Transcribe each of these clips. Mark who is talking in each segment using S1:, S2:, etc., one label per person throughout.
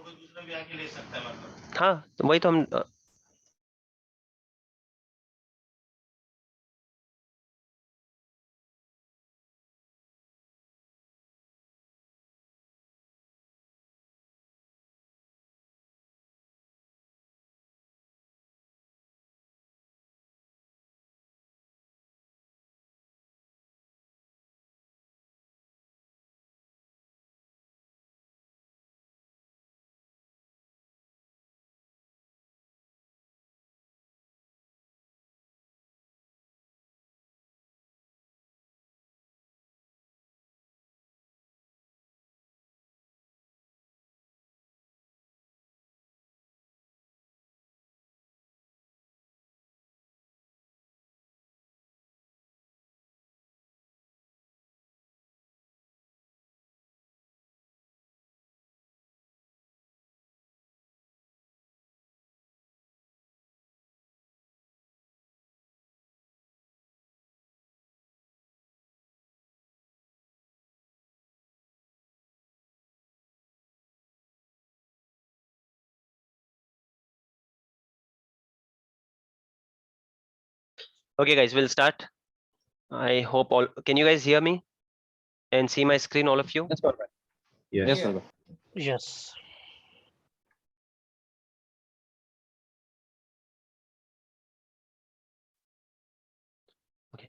S1: कोई दूसरा भी आके ले सकता है मतलब।
S2: हाँ तो वही तो हम okay guys, we'll start. I hope all can you guys hear me and see my screen, all of you?
S3: Yes, perfect. Yes,
S1: Yeah.
S3: perfect.
S4: Yes.
S2: Okay.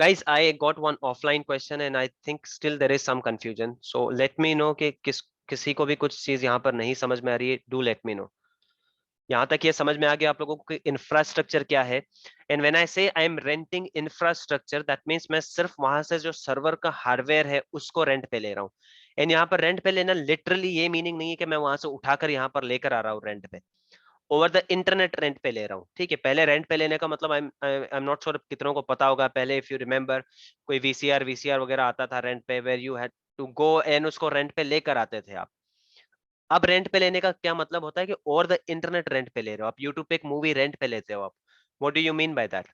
S2: Guys, I got one offline question and I think still there is some confusion. So let me know कि किसी को भी कुछ चीज यहाँ पर नहीं समझ में आ रही है, do let me know. यहाँ तक ये समझ में आ गया आप लोगों को इंफ्रास्ट्रक्चर क्या है? एंड व्हेन आई से I am renting infrastructure, that means मैं सिर्फ वहां से जो सर्वर का हार्डवेयर है उसको रेंट पे ले रहा हूँ. एंड यहाँ पर रेंट पे लेना लिटरली ये मीनिंग नहीं है कि मैं वहां से उठाकर यहाँ पर लेकर आ रहा हूँ रेंट पे. ओवर द इंटरनेट रेंट पे ले रहा हूँ. ठीक है, पहले रेंट पे लेने का मतलब आई एम नॉट श्योर कितनों को पता होगा. पहले इफ यू रिमेंबर कोई वीसीआर वगैरह आता था रेंट पे, where you had to go and उसको रेंट पे लेकर आते थे आप. अब रेंट पे लेने का क्या मतलब होता है कि ओवर द इंटरनेट रेंट पे ले रहे हो आप. यूट्यूब पे एक मूवी रेंट पे लेते हो आप. What do you mean by that?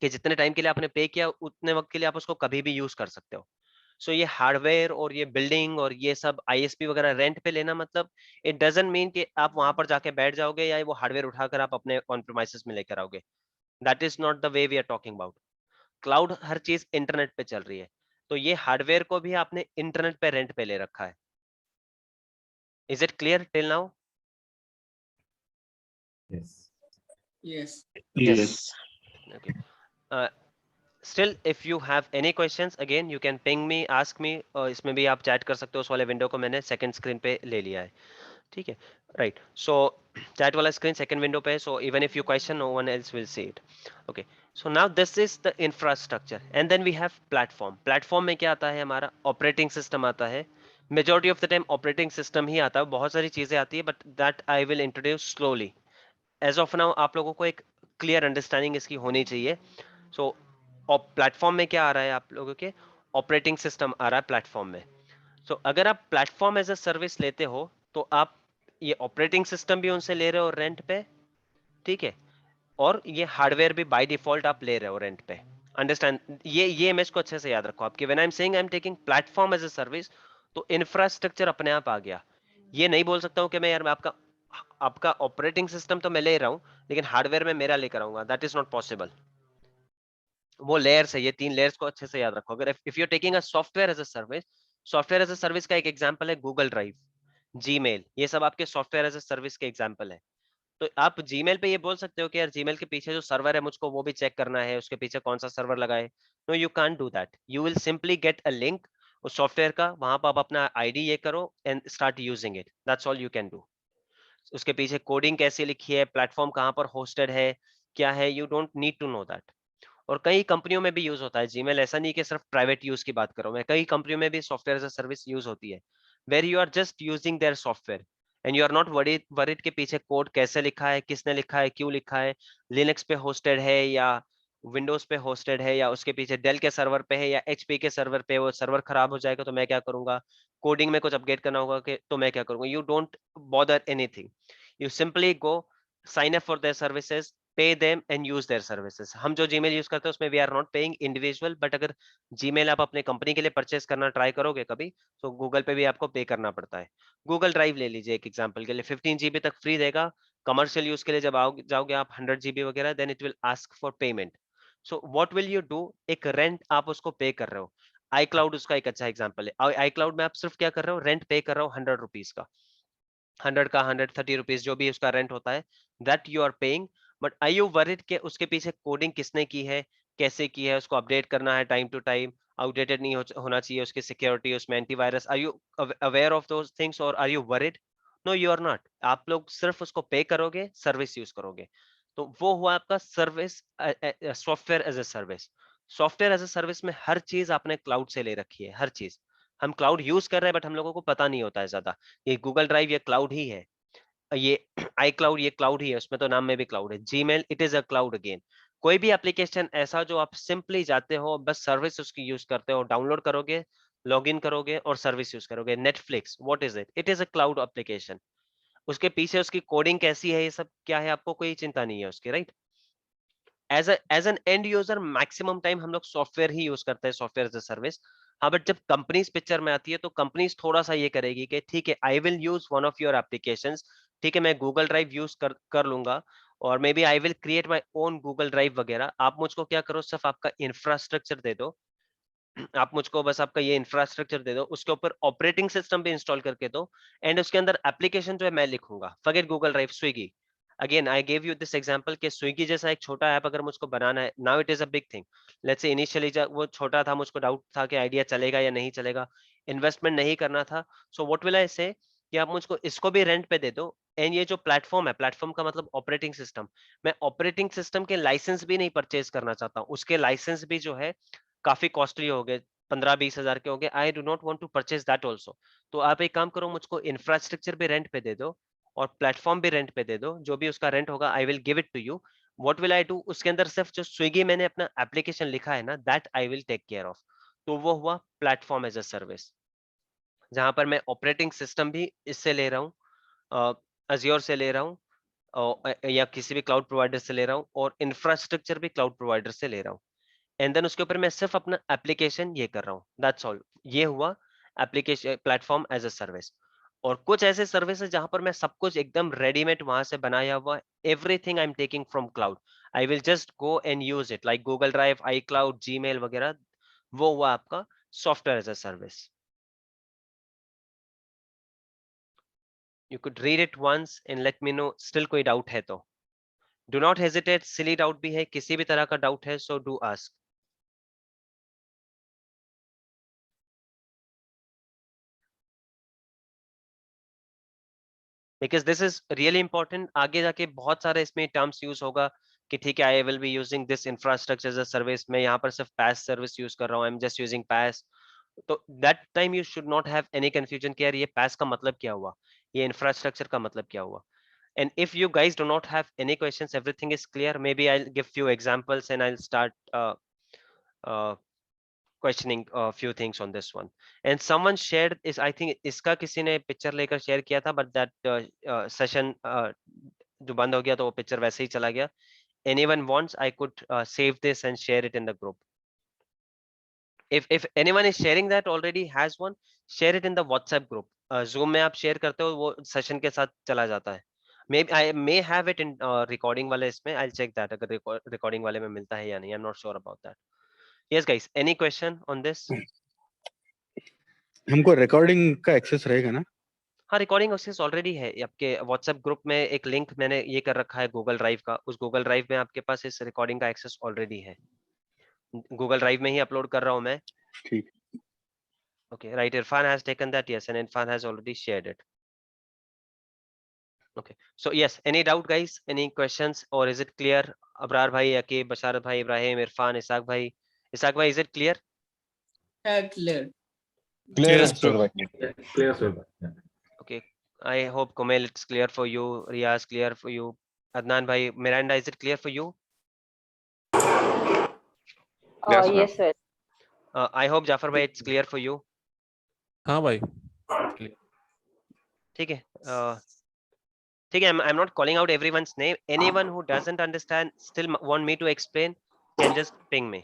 S2: कि जितने टाइम के लिए आपने पे किया उतने वक्त के लिए आप उसको कभी भी यूज कर सकते हो. सो ये हार्डवेयर और ये बिल्डिंग और ये सब आईएसपी वगैरह रेंट पे लेना मतलब इट डजंट मीन कि आप वहां पर जाके बैठ जाओगे या वो हार्डवेयर उठाकर आप अपने ऑन प्रीमाइसेस में लेकर आओगे. That is not the way we are talking about. Cloud हर चीज इंटरनेट पे चल रही है. तो ये हार्डवेयर को भी आपने इंटरनेट पे रेंट पे ले रखा है. Is it clear till now?
S3: Yes.
S1: Yes.
S4: Yes.
S2: Okay. Still if you have any questions again you can ping me, ask me. इसमें भी आप चैट कर सकते हो. उस वाले विंडो को मैंने सेकंड स्क्रीन पे ले लिया है. ठीक है, राइट. सो चैट वाला स्क्रीन सेकंड विंडो पे है. So even if you question no one else will see it. Okay, so now this is the infrastructure and then we have platform. Platform में क्या आता है? हमारा ऑपरेटिंग सिस्टम आता है. Majority of the time operating system ही आता है. बहुत सारी चीजें आती है but that I will introduce slowly. As of now आप लोगों को एक क्लियर अंडरस्टैंडिंग इसकी होनी चाहिए. सो प्लेटफॉर्म में क्या आ रहा है? आप लोगों के ऑपरेटिंग सिस्टम आ रहा है प्लेटफॉर्म में. सो अगर आप प्लेटफॉर्म एज अ सर्विस लेते हो तो आप ये ऑपरेटिंग सिस्टम भी उनसे ले रहे हो रेंट पे. ठीक है, और ये हार्डवेयर भी बाय डिफॉल्ट आप ले रहे हो रेंट पे. अंडरस्टैंड? ये इमेज को अच्छे से याद रखो आपके. When I am saying I am taking platform as a service, तो इंफ्रास्ट्रक्चर अपने आप आ गया. ये नहीं बोल सकता हूँ कि मैं यार मैं आपका आपका ऑपरेटिंग सिस्टम तो मैं ले रहा हूँ लेकिन हार्डवेयर में मेरा लेकर आऊंगा. That is not possible. वो लेयर्स है, ये 3 लेयर्स को अच्छे से याद रखो. अगर if you are taking a software as a service, software as a service का एक एग्जांपल है गूगल ड्राइव, जीमेल. ये सब आपके सॉफ्टवेयर एज अ सर्विस के एग्जांपल है. तो आप जीमेल पे ये बोल सकते हो कि यार जीमेल के पीछे जो सर्वर है मुझको वो भी चेक करना है, उसके पीछे कौन सा सर्वर लगा है. No, you can't do that. You will simply get a link उस सॉफ्टवेयर का, वहां पर आप अपना आईडी ये करो and start using it. That's all you can do. उसके पीछे कोडिंग कैसे लिखी है, प्लेटफॉर्म कहाँ पर होस्टेड है, क्या है, you don't need to know that. और कई कंपनियों में भी यूज होता है जीमेल. ऐसा नहीं कि सिर्फ प्राइवेट यूज की बात करो मैं, कई कंपनियों में भी software as a service use होती है. Where you are just using their software and you are not worried के पीछे कोड कैसे लिखा है, किसने लिखा है, क्यों लिखा है, लिनक्स पे होस्टेड है या विंडोज पे होस्टेड है, या उसके पीछे डेल के सर्वर पे है या एचपी के सर्वर पे. वो सर्वर खराब हो जाएगा तो मैं क्या करूंगा, कोडिंग में कुछ अपडेट करना होगा कि तो मैं क्या करूंगा. You don't bother anything. You simply go sign up for their services pay them and use their services. हम जो Gmail यूज करते हैं उसमें we are not paying individual, but अगर Gmail आप अपने कंपनी के लिए परचेस करना ट्राई करोगे कभी, तो गूगल पे भी आपको पे करना पड़ता है. गूगल ड्राइव ले लीजिए एक एग्जांपल के लिए, 15 GB तक फ्री देगा. कमर्शियल यूज के लिए जब जाओगे आप 100 GB वगैरह, then it will ask for payment. So what will you do, एक रेंट आप उसको पे कर रहे हो. iCloud उसका एक अच्छा एग्जांपल है. iCloud में आप सिर्फ क्या कर रहे हो, रेंट पे कर रहे हो 100 रुपीज का, 100 का 130 रुपीज जो भी उसका रेंट होता है, that you are paying. But are you worried के उसके पीछे कोडिंग किसने की है, कैसे की है, उसको अपडेट करना है टाइम टू टाइम, आउटडेटेड नहीं होना चाहिए, उसकी सिक्योरिटी, उसमें antivirus, are you aware of those things और are you worried? No, you are not. आप लोग सिर्फ उसको पे करोगे, सर्विस यूज करोगे. तो वो हुआ आपका service, software as a service. Software as a service में हर चीज आपने क्लाउड से ले रखी है, हर चीज. हम क्लाउड यूज कर रहे हैं बट हम लोगों को पता नहीं होता है ज्यादा. ये गूगल ड्राइव ये क्लाउड ही है, ये आई क्लाउड ये क्लाउड ही है, उसमें तो नाम में भी क्लाउड है. Gmail it is a cloud again. कोई भी एप्लीकेशन ऐसा जो आप सिंपली जाते हो, बस सर्विस उसकी यूज करते हो, डाउनलोड करोगे, लॉग इन करोगे और सर्विस यूज करोगे. Netflix, what is it? It is a cloud application. उसके पीछे उसकी कोडिंग कैसी है, ये सब क्या है, आपको कोई चिंता नहीं है उसकी, right? As an end user maximum time हम लोग सॉफ्टवेयर ही यूज करते हैं, सॉफ्टवेयर एज अ सर्विस. हाँ, बट जब कंपनीज पिक्चर में आती है तो कंपनीज थोड़ा सा ये करेगी कि ठीक है, I will use one of your applications. ठीक है, मैं गूगल ड्राइव यूज कर लूंगा, और maybe I will create my own Google drive वगैरह. आप मुझको क्या करो, सिर्फ आपका इंफ्रास्ट्रक्चर दे दो. आप मुझको बस आपका ये इंफ्रास्ट्रक्चर दे दो, उसके ऊपर ऑपरेटिंग सिस्टम भी इंस्टॉल करके दो, एंड उसके अंदर एप्लीकेशन जो है मैं लिखूंगा. Forget Google drive, Swiggy. Again I gave you this example कि स्विगी जैसा एक छोटा ऐप अगर मुझको बनाना है, now it is a big thing. Let's say initially जब वो छोटा था, मुझको डाउट था कि आइडिया चलेगा या नहीं चलेगा, इन्वेस्टमेंट नहीं करना था. सो व्हाट विल आई से कि आप मुझको इसको भी रेंट पे दे दो, एंड ये जो प्लेटफॉर्म है, प्लेटफॉर्म का मतलब ऑपरेटिंग सिस्टम, मैं ऑपरेटिंग सिस्टम के लाइसेंस भी नहीं परचेज करना चाहता हूँ. उसके लाइसेंस भी जो है काफी कॉस्टली हो गए, 15-20 हजार के हो गए. I do not want to purchase that also. तो आप एक काम करो, मुझको इंफ्रास्ट्रक्चर भी रेंट पे दे दो और प्लेटफॉर्म भी रेंट पे दे दो. जो भी उसका रेंट होगा I will give it to you. What will I do, उसके अंदर सिर्फ जो स्विगी मैंने अपना एप्लीकेशन लिखा है ना, that I will take care of. तो वो हुआ प्लेटफॉर्म एज अ सर्विस, जहां पर मैं ऑपरेटिंग सिस्टम भी इससे ले रहा हूँ, अज्योर से ले रहा हूँ, या किसी भी क्लाउड प्रोवाइडर से ले रहा हूँ, और इंफ्रास्ट्रक्चर भी क्लाउड प्रोवाइडर से ले रहा हूँ. एंड देन उसके ऊपर मैं सिर्फ अपना एप्लीकेशन ये कर रहा हूँ, दैट्स ऑल. ये हुआ application platform as a service. और कुछ ऐसे सर्विसेज जहां पर मैं सब कुछ एकदम रेडीमेड वहां से बनाया हुआ, everything I am taking from cloud, I will just go and use it, like Google drive, iCloud, Gmail वगैरह. वो हुआ आपका software as a service. You could read it once and let me know, still कोई doubt है तो. Do not hesitate, silly doubt भी है, किसी भी तरह का डाउट है, so do ask. Because this is really important. आगे जाके बहुत सारे इसमें टर्म्स यूज होगा कि ठीक है, I will be using this infrastructure as a service, मैं यहाँ पर सिर्फ पास सर्विस यूज कर रहा हूँ, आई एम जस्ट यूजिंग पास. तो that time you should not have any confusion कि यार ये पास का मतलब क्या हुआ, ये इंफ्रास्ट्रक्चर का मतलब क्या हुआ. And if you guys do not have any questions, everything is clear, maybe I'll give few examples and I'll start uh, questioning a few things on this one. And someone shared is, I think इसका किसी ने picture लेकर share किया था, but that session जो बंद हो गया तो वो पिक्चर वैसे ही चला गया. Anyone wants, I could save this and share it in the group. If anyone is sharing that already has one, share it in the WhatsApp group. Zoom में आप शेयर करते हो वो सेशन के साथ चला जाता है. Maybe I may have it in recording वाले इसमें, I'll check that अगर recording वाले में मिलता है या नहीं. I'm not sure about that. Yes guys, any question on this?
S3: हमको रिकॉर्डिंग का एक्सेस रहेगा ना?
S2: हाँ, रिकॉर्डिंग एक्सेस ऑलरेडी है आपके व्हाट्सएप ग्रुप में. एक लिंक मैंने ये कर रखा है गूगल ड्राइव का, उस गूगल ड्राइव में आपके पास इस रिकॉर्डिंग का एक्सेस ऑलरेडी है. गूगल ड्राइव में ही अपलोड कर रहा हूँ मैं.
S3: ठीक.
S2: Okay, right, Irfan has taken that, yes, and Irfan has already shared it. Okay, so yes, any doubt guys, any questions, or is it clear? Abrar bhai, Akib, Basharat bhai, Ibrahim, Irfan, Ishaq bhai, is it clear?
S1: Clear.
S4: Clear,
S5: Yes,
S4: sir.
S5: sir.
S4: Clear, sir.
S2: Okay, I hope Komel it's clear for you, Riyaz clear for you, Adnan bhai, Miranda, is it clear for you?
S6: Yes, sir.
S2: I hope Jafar bhai it's clear for you.
S5: हाँ भाई.
S2: ठीक है, ठीक है, I'm not calling out everyone's name. Anyone who doesn't understand, still want me to explain, can just ping me.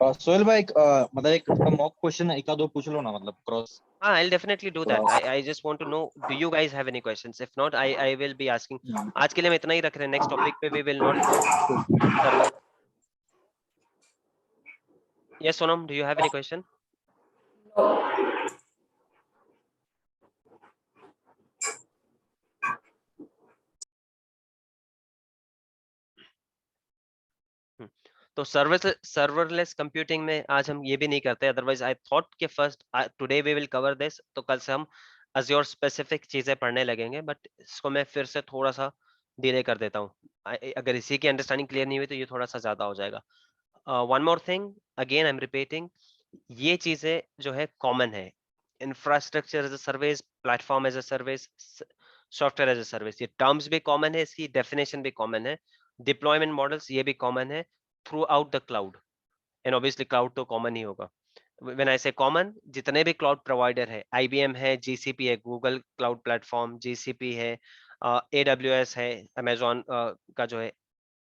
S5: Sohail भाई मतलब एक mock question एक दो पूछ लो ना, मतलब cross.
S2: I'll definitely do that. I just want to know, do you guys have any questions? If not, I will be asking. आज के लिए हम इतना ही रख रहे हैं, next topic पे we will not go server. Yes, Sonam, do you have any question? तो सर्वरलेस कंप्यूटिंग में आज हम ये भी नहीं करते, अदरवाइज आई थॉट कि first today we will cover this, तो कल से हम अज्योर स्पेसिफिक चीजें पढ़ने लगेंगे, बट इसको मैं फिर से थोड़ा सा डिले कर देता हूँ। अगर इसी की अंडरस्टैंडिंग क्लियर नहीं हुई तो ये थोड़ा सा ज्यादा हो जाएगा। One more thing, again I am repeating, ये चीजें जो है कॉमन है, infrastructure as a service, platform as a service, software as a service, ये टर्म्स भी कॉमन है, इसकी डेफिनेशन भी कॉमन है, डिप्लॉयमेंट मॉडल्स ये भी कॉमन है throughout the cloud, and obviously cloud तो common ही होगा। When I say common, जितने भी cloud provider है, IBM है, GCP है, Google Cloud Platform, GCP है, AWS है, Amazon का जो है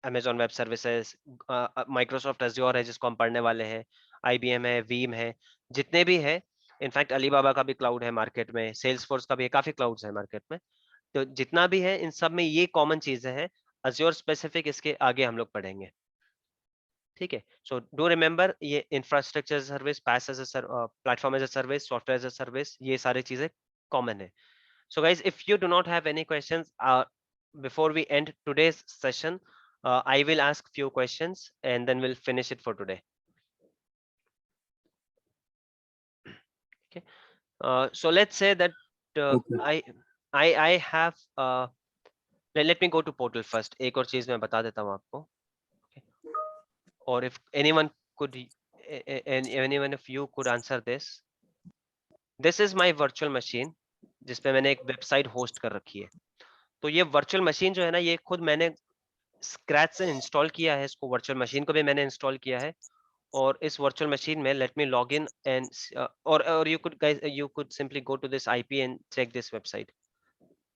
S2: Amazon Web Services, Microsoft Azure है जिसको हम पढ़ने वाले हैं, IBM है, Veeam है, जितने भी है, इनफैक्ट अलीबाबा का भी क्लाउड है मार्केट में, Salesforce का भी है, काफी क्लाउड्स है मार्केट में, तो जितना भी है इन सब में ये कॉमन चीजें हैं। Azure स्पेसिफिक इसके आगे हम लोग पढ़ेंगे, ठीक है। सो डू रिमेंबर, ये infrastructure service, PaaS as a platform as a service, software as a service, ये सारी चीजें कॉमन है। So guys, if you do not have any questions before we end today's session, I will ask few questions and then we'll finish it for today. Okay. So let's say that
S3: Okay.
S2: I have let me go to portal first. एक और चीज मैं बता देता हूँ आपको, or if anyone could anyone of you could answer this. This is my virtual machine जिसपे मैंने एक वेबसाइट होस्ट कर रखी है। तो ये वर्चुअल मशीन जो है ना, ये खुद मैंने स्क्रैच से इंस्टॉल किया है, इसको वर्चुअल मशीन को भी मैंने इंस्टॉल किया है, और इस वर्चुअल मशीन में let me log in and और you could guys, you could simply go to this IP and check this website.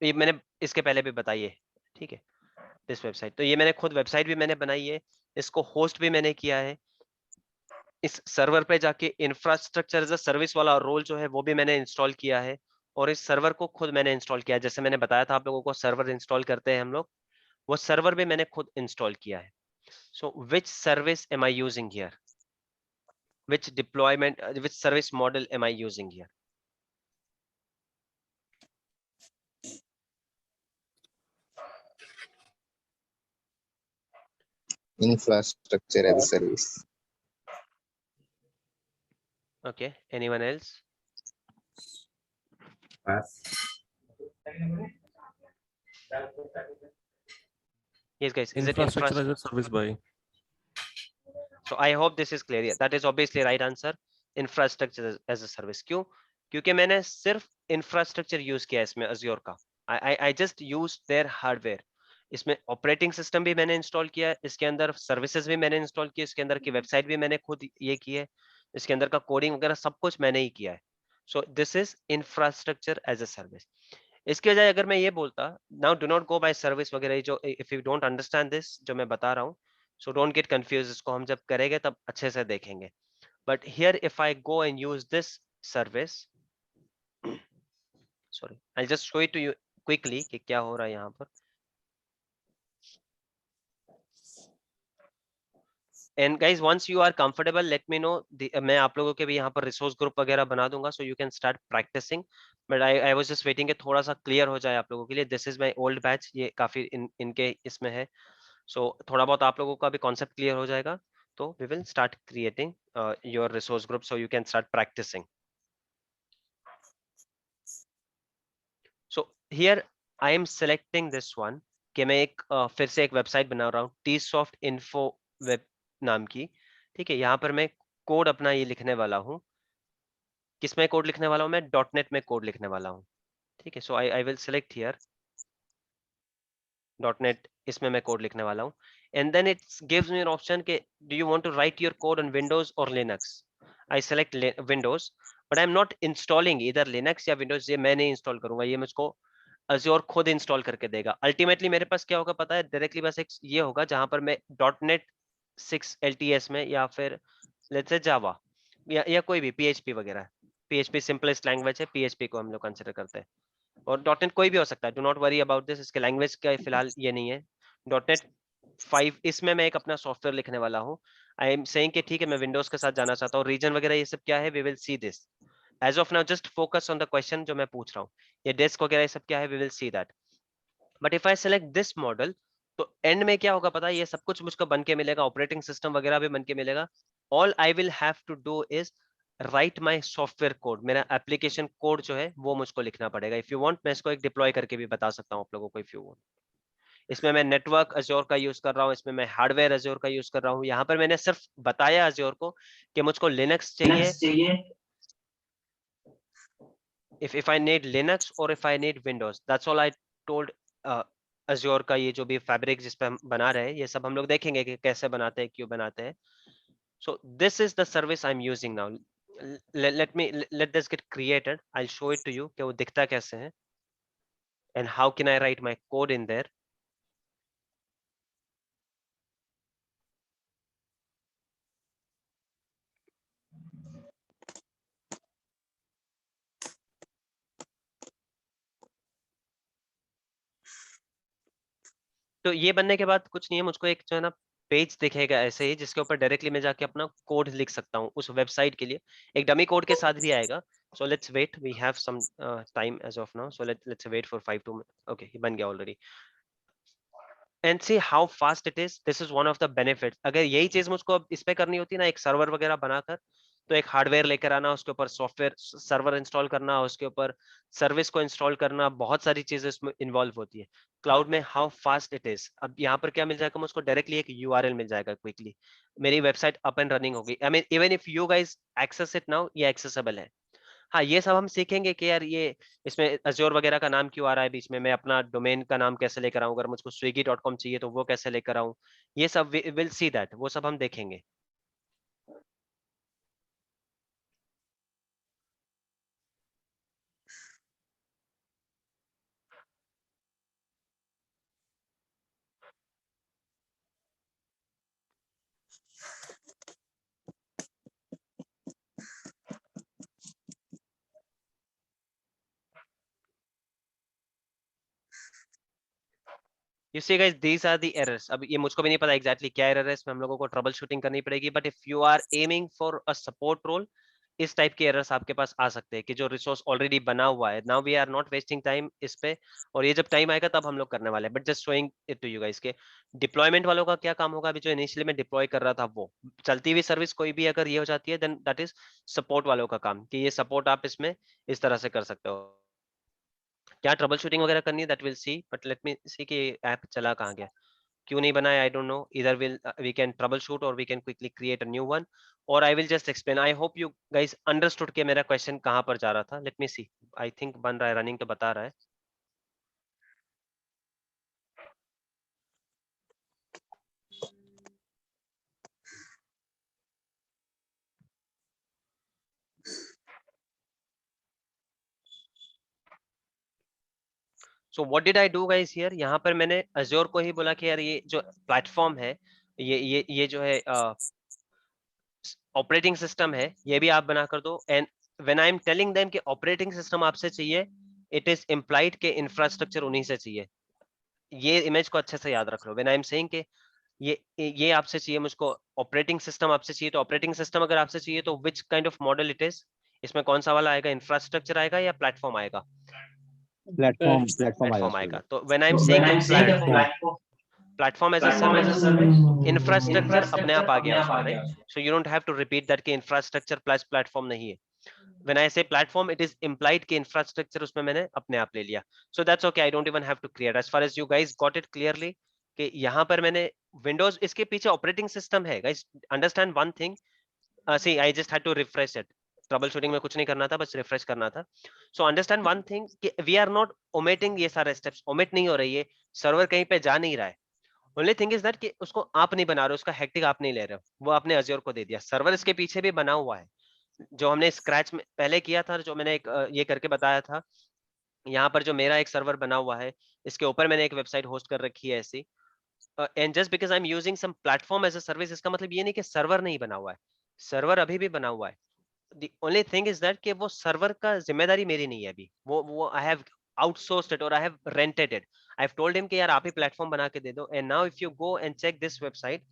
S2: ये मैंने इसके पहले भी बताई है, ठीक है, दिस वेबसाइट। तो ये मैंने खुद वेबसाइट भी मैंने बनाई है, इसको होस्ट भी मैंने किया है, इस सर्वर पे जाके इंफ्रास्ट्रक्चर एज अ सर्विस वाला रोल जो है वो भी मैंने इंस्टॉल किया है, और इस सर्वर को खुद मैंने इंस्टॉल किया है। जैसे मैंने बताया था आप लोगों को, सर्वर इंस्टॉल करते हैं हम लोग, वो सर्वर भी मैंने खुद इंस्टॉल किया है। So which service am I using here, which deployment, which service model am I using here?
S7: Infrastructure as a service.
S2: Okay, anyone else?
S4: Pass.
S2: Yes guys, is it
S8: Infrastructure as a service by.
S2: So I hope this is clear. That is obviously right answer, infrastructure as a service। क्यों? क्योंकि मैंने सिर्फ infrastructure use किया है इसमें Azure का। I just used their hardware। इसमें operating system भी मैंने इंस्टॉल किया है, इसके अंदर सर्विसेज भी मैंने इंस्टॉल की, इसके अंदर की वेबसाइट भी मैंने खुद ये की है, इसके अंदर का कोडिंग वगैरह सब कुछ मैंने ही किया है। So this is infrastructure as a service. इसके बजाय अगर मैं ये बोलता, now do not go by service वगैरह, जो if you don't understand this जो मैं बता रहा हूँ, सो डोंट गेट कंफ्यूज, इसको हम जब करेंगे तब अच्छे से देखेंगे। But here if I go and use this service, sorry I just show it to you quickly कि क्या हो रहा है यहाँ पर। And guys, once you are comfortable, let me know. मैं आप लोगों के भी यहाँ पर रिसोर्स ग्रुप वगैरह बना दूंगा, so you can start practicing. But I was just waiting कि थोड़ा सा क्लियर हो जाए आप लोगों के लिए। This is my old batch, ये काफी इनके इसमें है, so थोड़ा बहुत आप लोगों का भी कॉन्सेप्ट क्लियर हो जाएगा, तो we will start creating your resource group so you can start practicing. So here I am selecting this one कि मैं एक फिर से एक वेबसाइट बना रहा हूँ, Tsoft Info Web नाम की, ठीक है। यहाँ पर मैं कोड अपना ये लिखने वाला हूँ, किसमें कोड लिखने वाला हूँ मैं? .NET में कोड लिखने वाला हूँ, ठीक है। So I will select here .NET, इसमें मैं कोड लिखने वाला हूँ, and then it gives me an option के do you want to write your code on Windows और Linux. I select Windows, but I am not installing इधर Linux या Windows, ये मैं नहीं इंस्टॉल करूंगा, ये मुझको Azure खुद इंस्टॉल करके देगा। अल्टीमेटली मेरे पास क्या होगा पता है, डायरेक्टली बस एक ये होगा जहां पर मैं .NET 6 LTS में या फिर लेट्स से जावा या कोई भी PHP वगैरह, PHP सिंपलेस्ट लैंग्वेज है, PHP को हम लोग कंसिडर करते हैं, और .NET कोई भी हो सकता है, do not worry about this, इसके लैंग्वेज का फिलहाल ये नहीं है। .NET 5 इसमें मैं एक अपना सॉफ्टवेयर लिखने वाला हूँ। आई एम सेइंग कि ठीक है मैं विंडोज के साथ जाना चाहता हूँ, रीजन वगैरह ये सब क्या है, we will see this. As of now just focus on the question जो मैं पूछ रहा हूँ, ये डेस्क वगैरह ये सब क्या है, we will see that. But if I select this model, तो एंड में क्या होगा पता है, ये सब कुछ मुझको बन के मिलेगा, ऑपरेटिंग सिस्टम वगैरह भी बन के मिलेगा। All I will have to do is write my software code, मेरा एप्लीकेशन कोड जो है वो मुझको लिखना पड़ेगा। इफ यू वांट मैं इसको एक डिप्लॉय करके भी बता सकता हूँ आप लोगों को, इफ यू वांट। इसमें मैं नेटवर्क अज्योर का यूज कर रहा हूँ, इसमें मैं हार्डवेयर अज्योर का यूज कर रहा हूँ। यहाँ पर मैंने सिर्फ बताया अज्योर को कि मुझको लिनक्स चाहिए, if I need Linux or if I need Windows, that's all I told। Azure का ये जो भी फैब्रिक जिस पे हम बना रहे हैं, ये सब हम लोग देखेंगे कि कैसे बनाते हैं, क्यों बनाते हैं। So this is the service I'm using now। let this get created, I'll show it to you कि वो दिखता कैसे है and how can I write my code in there। तो ये बनने के बाद कुछ नहीं है, मुझको एक जो है ना पेज दिखेगा ऐसे ही, जिसके ऊपर डायरेक्टली मैं जाके अपना कोड लिख सकता हूँ उस वेबसाइट के लिए। एक डमी कोड के साथ भी आएगा। So let's wait, we have some time as of now, so let's wait for 5 minute. Okay, ये बन गया already. And see how fast it is, this is one of the benefits. अगर यही चीज मुझको अब इस पे करनी होती ना, एक सर्वर वगैरह बनाकर, तो एक हार्डवेयर लेकर आना, उसके ऊपर सॉफ्टवेयर सर्वर इंस्टॉल करना, उसके ऊपर सर्विस को इंस्टॉल करना, बहुत सारी चीजें इसमें इन्वॉल्व होती है। क्लाउड में हाउ फास्ट इट इज, अब यहाँ पर क्या मिल जाएगा मुझको, डायरेक्टली एक URL मिल जाएगा, क्विकली मेरी वेबसाइट अप एंड रनिंग होगी। I mean even if you guys access it now, ये एक्सेसिबल है। हाँ, ये सब हम सीखेंगे कि यार ये इसमें अज्योर वगैरह का नाम क्यों आ रहा है बीच में, मैं अपना डोमेन का नाम कैसे लेकर आऊं, अगर मुझको swiggy.com चाहिए तो वो कैसे लेकर आऊं, ये सब विल सी दैट, वो सब हम देखेंगे। You see guys, these are the errors। अब ये मुझको भी नहीं पता एग्जैक्टली क्या एरर है, इसमें हम लोगों को ट्रबल शूटिंग करनी पड़ेगी। But if you are aiming for a support role, इस टाइप के एरर्स आपके पास आ सकते हैं कि जो रिसोर्स ऑलरेडी बना हुआ है। Now we are not wasting time इस पे, और ये जब टाइम आएगा तब हम लोग करने वाले हैं। But just showing it to you guys के डिप्लॉयमेंट वालों का क्या काम होगा। अभी जो इनिशियली मैं डिप्लॉय कर रहा था, वो चलती हुई सर्विस कोई भी अगर ये हो जाती है, देन दैट इज सपोर्ट वालों का काम, कि ये सपोर्ट आप इसमें इस तरह से कर सकते हो। क्या ट्रबल शूटिंग वगैरह करनी है, that will see. But let me see कि ऐप चला कहाँ गया, क्यों नहीं बनाया, आई डोंट नो। इधर will we can troubleshoot और we can quickly create a new one, और I will just explain. I hope you guys understood कि मेरा क्वेश्चन कहाँ पर जा रहा था। Late me C, I think बन रहा है, रनिंग तो बता रहा है। So what did I do guys here, यहाँ पर मैंने अज्योर को ही बोला कि यार ये जो प्लेटफॉर्म है, ये जो है ऑपरेटिंग सिस्टम है, ये भी आप बना कर दो। And when I am telling them कि ऑपरेटिंग सिस्टम आपसे चाहिए, इट इज इम्प्लाइड के इंफ्रास्ट्रक्चर उन्हीं से चाहिए। ये इमेज को अच्छे से याद रख लो। व्हेन आई एम सेइंग कि ये आपसे चाहिए, मुझको ऑपरेटिंग सिस्टम आपसे चाहिए, तो ऑपरेटिंग सिस्टम अगर आपसे चाहिए तो which kind of model it is, इसमें कौन सा वाला आएगा, इंफ्रास्ट्रक्चर आएगा या प्लेटफॉर्म आएगा?
S5: प्लेटफॉर्म
S2: आएगा। तो when I am saying platform as a service, infrastructure अपने आप आ गया उसमें, right? So you don't have to repeat that कि इंफ्रास्ट्रक्चर प्लस प्लेटफॉर्म नहीं है। When I say platform, it is implied कि infrastructure उसमें मैंने अपने आप ले लिया। So that's okay, I don't even have to create। As far as you guys got it clearly कि यहाँ पर मैंने Windows, इसके पीछे ऑपरेटिंग सिस्टम है। Guys understand one thing, see I just had to refresh it। Trouble shooting में कुछ नहीं करना था, बस रिफ्रेश करना था। सो अंडरस्टैंड वन थिंग कि वी आर नॉट ओमिटिंग, ये सारे स्टेप्स ओमिट नहीं हो रही है, सर्वर कहीं पे जा नहीं रहा है। ओनली थिंग इज दैट कि उसको आप नहीं बना रहे हो, उसका हेक्टिक आप नहीं ले रहे हो, वो आपने अज्योर को दे दिया। सर्वर इसके पीछे भी बना हुआ है, जो हमने स्क्रैच में पहले किया था, जो मैंने एक ये करके बताया था यहाँ पर जो मेरा एक सर्वर बना हुआ है, इसके ऊपर मैंने एक वेबसाइट होस्ट कर रखी है ऐसी, and just because I am using some platform as a service, इसका मतलब ये नहीं कि सर्वर नहीं बना हुआ है, सर्वर अभी भी बना हुआ है। The only thing is that कि वो सर्वर का जिम्मेदारी मेरी नहीं है अभी, वो I have outsourced it or I have rented it. I've told him कि यार आप ही प्लेटफॉर्म बना के दे दो, and now if you go and check this website,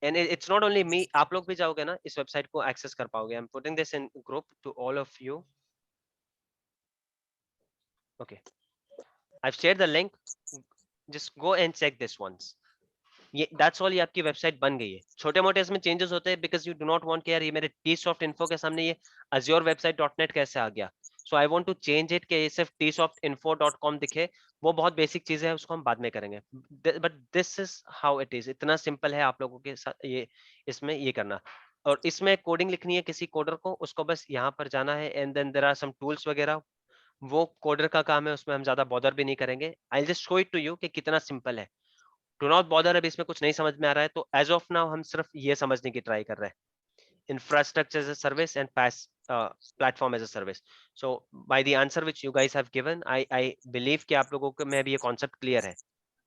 S2: and it's not only me, आप लोग भी जाओगे ना इस वेबसाइट को एक्सेस कर पाओगे। I'm putting this in group to all of you. Okay, I've shared the link. Just go and check this once. ये that's all, ये आपकी वेबसाइट बन गई है। छोटे मोटे इसमें चेंजेस होते हैं because you do not want कि यार ये मेरे tsoft info के सामने ये azure website.net कैसे आ गया, so I want to change it कि ये सिर्फ tsoftinfo.com दिखे। वो बहुत बेसिक चीजें हैं, उसको हम बाद में करेंगे, but this is how it is. इतना सिंपल है आप लोगों के साथ ये इसमें ये करना। और इसमें कोडिंग लिखनी है किसी कोडर को, उसको बस यहाँ पर जाना है, and then there are some tools वगैरह, वो कोडर का काम है, उसमें हम ज्यादा बॉदर भी नहीं करेंगे। I just show it to you कि कितना सिंपल है। डू नॉट बॉदर अभी इसमें कुछ नहीं समझ में आ रहा है तो एज ऑफ नाउ हम सिर्फ ये समझने की ट्राई कर रहे हैं, infrastructure as a service and PaaS platform as a service. So by the answer which you guys have given, I believe कि आप लोगों को में भी ये concept clear है,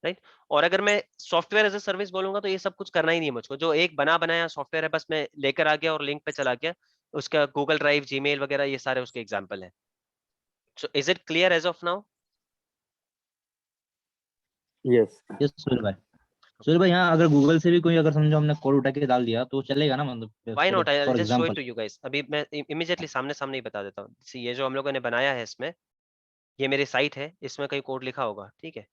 S2: right? और अगर मैं सॉफ्टवेयर एज अ सर्विस बोलूंगा तो ये सब कुछ करना ही नहीं है मुझको, जो एक बना बनाया सॉफ्टवेयर है बस मैं लेकर आ गया और लिंक पे चला गया, उसका गूगल ड्राइव, जीमेल वगैरह ये सारे उसके एग्जाम्पल है। So is it clear as of now?
S3: Yes
S5: yes Suhail भाई यहाँ अगर गूगल से भी कोई अगर समझो हमने कोड उठा के डाल दिया तो चलेगा ना, मतलब
S2: Why not? I'll
S5: for
S2: just show it
S5: example.
S2: to you guys. अभी मैं immediately सामने सामने ही बता देता हूँ। See, ये जो हम लोगों ने बनाया है इसमें, ये मेरी साइट है, इसमें कहीं कोड लिखा होगा, ठीक है?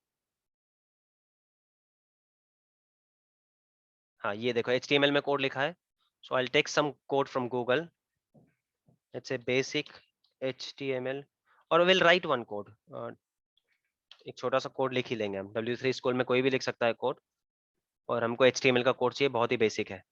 S2: हाँ, ये देखो HTML में कोड लिखा है। So I'll take some code from Google. Let's say basic HTML और we'll write one code. एक छोटा सा कोड लिख ही लेंगे हम। W3 स्कूल में कोई भी लिख सकता है कोड, और हमको HTML का कोड चाहिए, बहुत ही बेसिक है।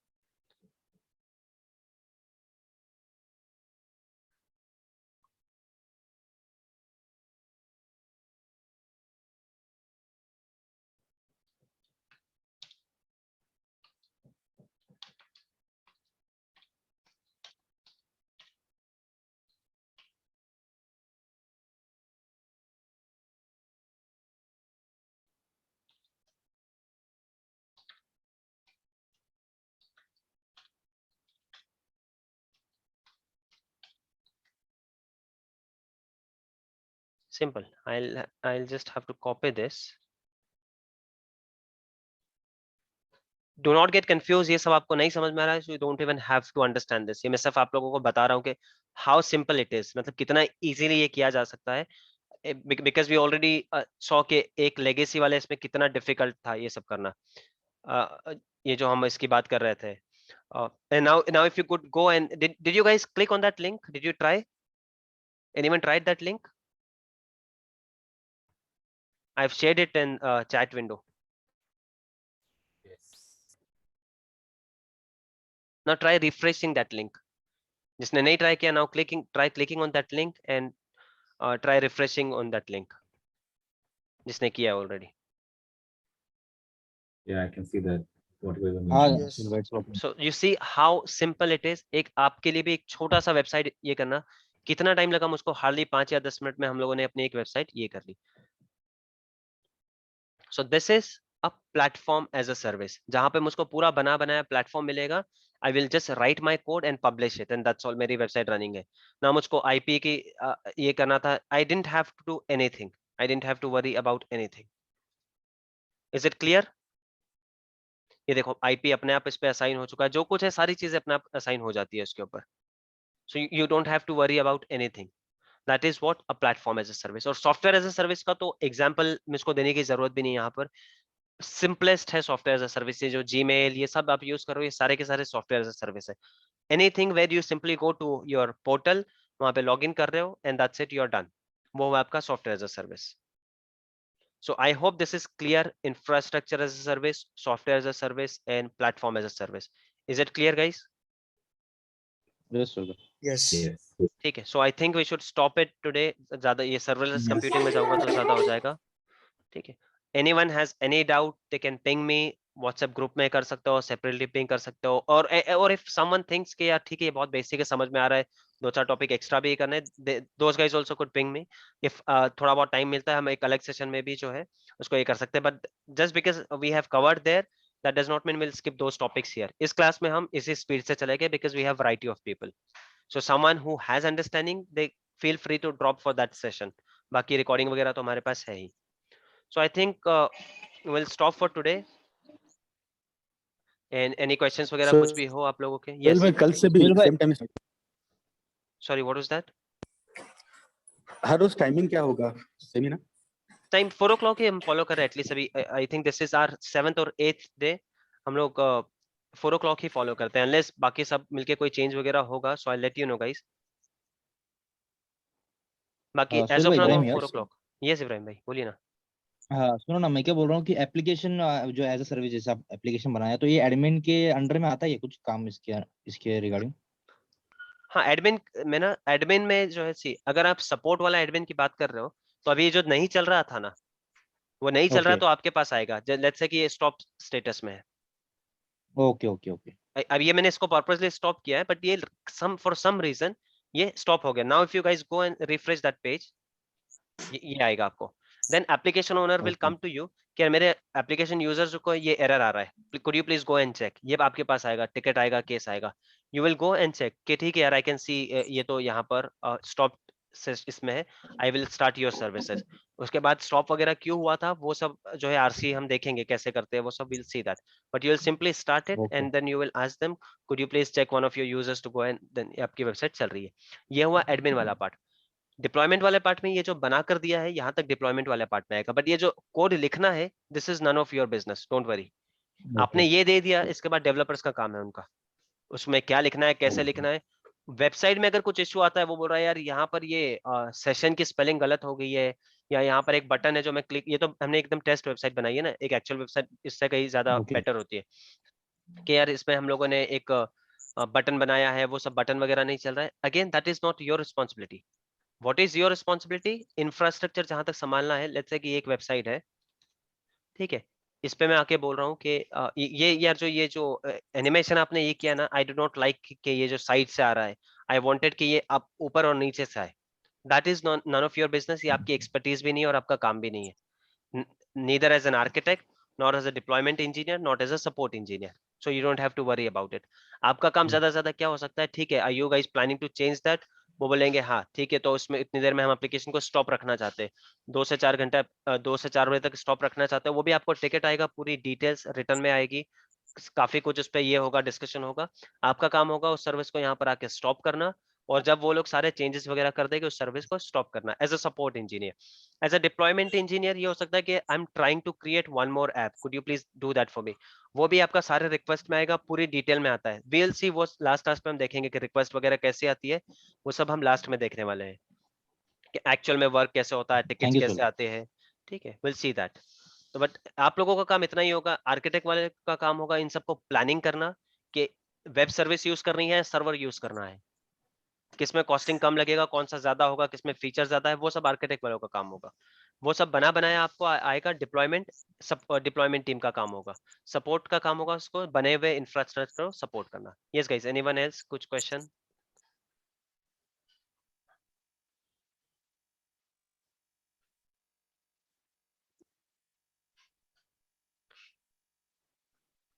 S2: Simple. I'll just have to copy this. Do not get confused. ये सब आपको नहीं समझ में आ रहा है, so you don't even have to understand this. ये मैं सिर्फ आप लोगों को बता रहा हूँ कि how simple it is, मतलब कितना easily ये किया जा सकता है। Because we already saw कि एक legacy वाले इसमें कितना difficult था ये सब करना। ये जो हम इसकी बात कर रहे थे। And now if you could go and did you guys click on that link? Did you try? Anyone tried that link? I've shared it in chat window. Now try refreshing that link. जिसने नहीं try किया, now try clicking on that link and try refreshing on that link. जिसने किया already.
S4: Yeah, I can see that. Whatever the
S5: हाँ
S4: mention is.
S5: invite slot में।
S2: So you see how simple it is. एक आपके लिए भी एक छोटा सा वेबसाइट ये करना कितना टाइम लगा मुझको, हार्डली 5 या 10 मिनट में हम लोगों ने अपनी एक वेबसाइट ये कर ली। So this is a platform as a service, जहां पे मुझको पूरा बना बनाया प्लेटफॉर्म मिलेगा। I will just write my code and publish it and that's all. मेरी वेबसाइट रनिंग है ना, मुझको IP की ये करना था। I didn't have to do anything. I didn't have to worry about anything. Is it clear? ये देखो IP अपने आप इस पे असाइन हो चुका है, जो कुछ है सारी चीजें अपने आप असाइन हो जाती है इसके ऊपर। So you don't have to worry about anything. That is what a platform as a service। और सॉफ्टवेयर एज अ सर्विस का तो एग्जाम्पल मुझको देने की जरूरत भी नहीं यहाँ पर। सिंपलेस्ट है सॉफ्टवेयर एज अ सर्विस। ये जो जीमेल ये सब आप यूज करो, ये सारे के सारे सॉफ्टवेयर एज अ सर्विस है। Anything where you simply go to your portal, वहां पे लॉग इन कर रहे हो and that's it, you are done. वो है आपका software as a service. So I hope this is clear. Infrastructure as a service, software as a service, and platform as a service. Is it clear, guys?
S5: Yes Suhail भाई।
S8: Yes.
S4: Yes.
S2: ठीक है। So I think we should stop it today. ज्यादा ये serverless computing में जाऊंगा तो ज्यादा हो जाएगा। ठीक है। Anyone has any doubt, they can ping me WhatsApp group में कर सकते हो, सेपरेटली पिंग कर सकते हो, और इफ समवन थिंक्स कि यार ठीक है ये बहुत बेसिक है, समझ में आ रहा है, 2-4 टॉपिक एक्स्ट्रा भी करने, those guys also could ping me. If थोड़ा बहुत टाइम मिलता है हम एक अलग सेशन में भी जो है उसको ये कर सकते हैं, but just because we have covered there that does not mean we'll skip those topics here. इस क्लास में हम इसी स्पीड से चलेंगे because we have variety of people. So someone who has understanding, they feel free to drop for that session. बाकी recording वगैरह तो हमारे पास है ही. So I think we'll stop for today. And any questions वगैरह कुछ भी हो आप लोगों के?
S3: सोहेल भाई
S2: Yes.
S3: कल से भी
S5: सोहेल भाई-
S3: same time
S2: Sorry, what was that?
S3: हर रोज टाइमिंग क्या होगा? सेम ही ना?
S2: टाइम 4 o'clock ही हम फॉलो कर रहे हैं एटलीस्ट अभी. I think this is our 7th और 8th डे. हम लोग 4 o'clock ही फॉलो करते हैं अनलेस बाकी सब मिलके कोई चेंज वगैरह होगा. So I let you know guys. बाकी एज
S5: सुहेल
S2: ऑफ
S5: भाई,
S2: now
S5: Ibrahim
S2: 4
S5: here.
S2: o'clock. Yes Ibrahim भाई बोलिए ना.
S5: हाँ सुनो ना, मैं क्या बोल रहा हूँ कि एप्लीकेशन जो एज अ सर्विस जैसे आप एप्लीकेशन बनाया, तो ये एडमिन के अंडर में आता है ये कुछ काम इसके रिगार्डिंग?
S2: हाँ एडमिन में ना, एडमिन में जो है सी अगर आप सपोर्ट वाला एडमिन की बात कर रहे हो तो अभी जो नहीं चल रहा था ना वो नहीं चल रहा
S5: Okay.
S2: तो आपके पास आएगा. लेट्स से कि ये स्टॉप स्टेटस में है.
S5: Okay okay okay.
S2: अब ये मैंने इसको पर्पसली स्टॉप किया है बट ये फॉर सम रीजन ये स्टॉप हो गया. Now if you guys go and refresh that page ये आएगा आपको. Then application owner will
S5: Okay.
S2: Come to you कि मेरे एप्लीकेशन यूजर्स को ये एरर आ रहा है, could you please go and check. ये आपके पास आएगा, टिकट आएगा, केस आएगा. You will go and check कि ठीक है यार आई कैन सी ये तो यहाँ पर स्टॉप इसमें है, I will start your services. उसके बाद स्टॉप वगैरह क्यों हुआ था वो सब जो है आरसी हम देखेंगे कैसे करते हैं वो सब, will see that. But you will simply start it
S5: Okay.
S2: And then you will ask them could you please check one of your users to go and then आपकी वेबसाइट चल रही है. ये हुआ एडमिन वाला पार्ट. डिप्लॉयमेंट वाले part में ये जो बना कर दिया है यहाँ तक डिप्लॉयमेंट वाले पार्ट में आएगा. बट ये जो कोड लिखना है this is none of your business, don't worry. आपने ये दे दिया, इसके बाद डेवलपर्स का काम है उनका उसमें क्या लिखना है, कैसे लिखना है. वेबसाइट में अगर कुछ इश्यू आता है वो बोल रहा है यार यहाँ पर ये सेशन की स्पेलिंग गलत हो गई है, या यहाँ पर एक बटन है जो मैं क्लिक, ये तो हमने एकदम टेस्ट वेबसाइट बनाई है ना, एक एक्चुअल वेबसाइट इससे कहीं ज्यादा
S5: Okay.
S2: बेटर होती है कि यार इसमें हम लोगों ने एक बटन बनाया है वो सब बटन वगैरह नहीं चल रहा है. Again that is not your responsibility. What is your responsibility? Infrastructure जहां तक संभालना है. लेट्स से कि एक वेबसाइट है, ठीक है, इस पे मैं आके बोल रहा हूँ कि ये यार ये जो एनिमेशन आपने ये किया ना, आई डू नॉट लाइक कि ये जो साइड से आ रहा है, आई वांटेड कि ये आप ऊपर और नीचे से आए. That is none of your business. ये आपकी एक्सपर्टीज भी नहीं है और आपका काम भी नहीं है. Neither as an architect, not as a deployment engineer, not as a support engineer. So you don't have to worry about it. आपका काम ज्यादा से ज्यादा क्या हो सकता है, ठीक है, are you guys planning to change that? वो बोलेंगे हाँ ठीक है, तो उसमें इतनी देर में हम एप्लीकेशन को स्टॉप रखना चाहते हैं, 2 से 4 बजे तक स्टॉप रखना चाहते हैं, वो भी आपको टिकट आएगा, पूरी डिटेल्स रिटर्न में आएगी, काफी कुछ उस पर ये होगा, डिस्कशन होगा. आपका काम होगा उस सर्विस को यहाँ पर आके स्टॉप करना, और जब वो लोग सारे चेंजेस वगैरह कर देंगे उस सर्विस को स्टॉप करना as a support engineer. As a deployment engineer ये हो सकता है कि I am trying to create one more app, could you please do that for me. वो भी आपका सारे रिक्वेस्ट में आएगा, पूरी डिटेल में आता है. वीएल सी वो लास्ट क्लास में हम देखेंगे कि रिक्वेस्ट वगैरह कैसे आती है, वो सब हम लास्ट में देखने वाले हैं कि एक्चुअल में वर्क कैसे होता है, टिकट्स
S5: Thank you,
S2: कैसे
S5: Soheil.
S2: आते हैं. ठीक है, विल सी दैट. तो बट आप लोगों का काम इतना ही होगा. आर्किटेक्ट वाले का काम होगा इन सबको प्लानिंग करना कि वेब सर्विस यूज करनी है, सर्वर यूज करना है, किसमें कॉस्टिंग कम लगेगा, कौन सा ज्यादा होगा, किसमें फीचर ज्यादा है, वो सब आर्किटेक्ट वालों का काम होगा. वो सब बना बनाया आपको आएगा. डिप्लॉयमेंट सब डिप्लॉयमेंट टीम का काम होगा. सपोर्ट का काम होगा उसको बने हुए इंफ्रास्ट्रक्चर को सपोर्ट करना. यस गाइस, एनीवन एल्स कुछ question?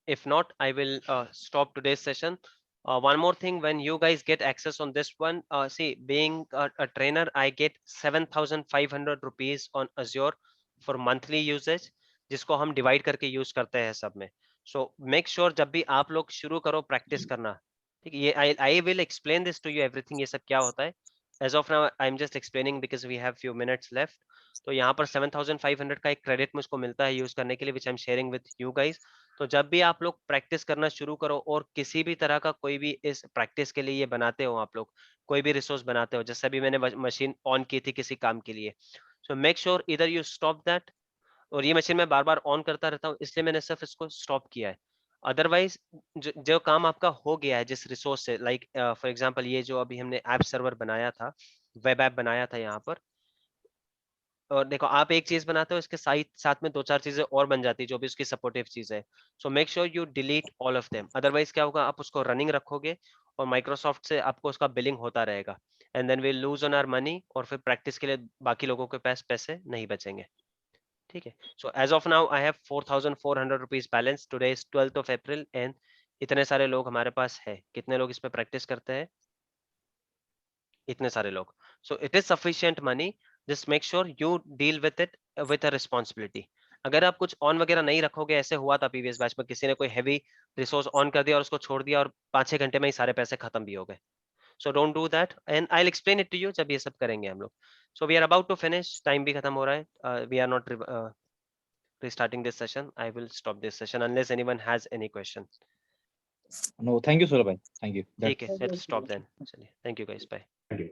S2: If not, I will stop today's session. One more thing, when you guys get access on this one, see, being a trainer, I get 7,500 rupees on Azure for monthly usage, जिसको हम divide करके use करते हैं सब में. So make sure जब भी आप लोग शुरू करो practice करना, ठीक है, ये I will explain this to you everything, ये सब क्या होता है. As of now, I'm just explaining because we have few minutes left. तो यहाँ पर 7,500 का एक क्रेडिट मुझको मिलता है यूज करने के लिए, which I am sharing with you guys. तो जब भी आप लोग प्रैक्टिस करना शुरू करो और किसी भी तरह का कोई भी इस प्रैक्टिस के लिए ये बनाते हो, आप लोग कोई भी रिसोर्स बनाते हो, जैसे अभी मैंने मशीन ऑन की थी किसी काम के लिए, सो मेक श्योर इधर यू स्टॉप दैट. और ये मशीन मैं बार बार ऑन करता रहता हूँ, इसलिए मैंने सिर्फ इसको स्टॉप किया है. अदरवाइज जो काम आपका हो गया है जिस रिसोर्स से, लाइक फॉर एग्जांपल ये जो अभी हमने ऐप सर्वर बनाया था, वेब ऐप बनाया था यहाँ पर, और देखो आप एक चीज बनाते हो, इसके साथ में 2-4 चीजें और बन जाती है जो भी उसकी सपोर्टिव चीज है। So make sure you delete all of them, otherwise क्या होगा, आप उसको रनिंग रखोगे और माइक्रोसॉफ्ट से आपको उसका बिलिंग होता रहेगा, and then we lose on our money, और फिर प्रैक्टिस के लिए बाकी लोगों के पास पैसे नहीं बचेंगे। ठीक है, so as of now I have 4400 rupees balance, today is 12th of April, and इतने सारे लोग हमारे पास है। कितने लोग इसमें प्रैक्टिस करते हैं? इतने सारे लोग। So it is sufficient money, just make sure you deal with it with a responsibility. अगर आप कुछ ऑन वगैरह नहीं रखोगे, ऐसे हुआ था प्रीवियस बैच में, किसी ने कोई हैवी रिसोर्स ऑन कर दिया और उसको छोड़ दिया और 5-6 घंटे में ही सारे पैसे खत्म भी हो गए। So don't do that, and I will explain it to you जब ये सब करेंगे हम लोग। So we are about to finish, time भी खत्म हो रहा है, we are not restarting this session. I will stop this session unless anyone has any question.
S5: No, thank you, Saurabh bhai. Thank you.
S2: ठीक है, let's stop then. चलिए, thank you guys, bye.
S4: Thank you.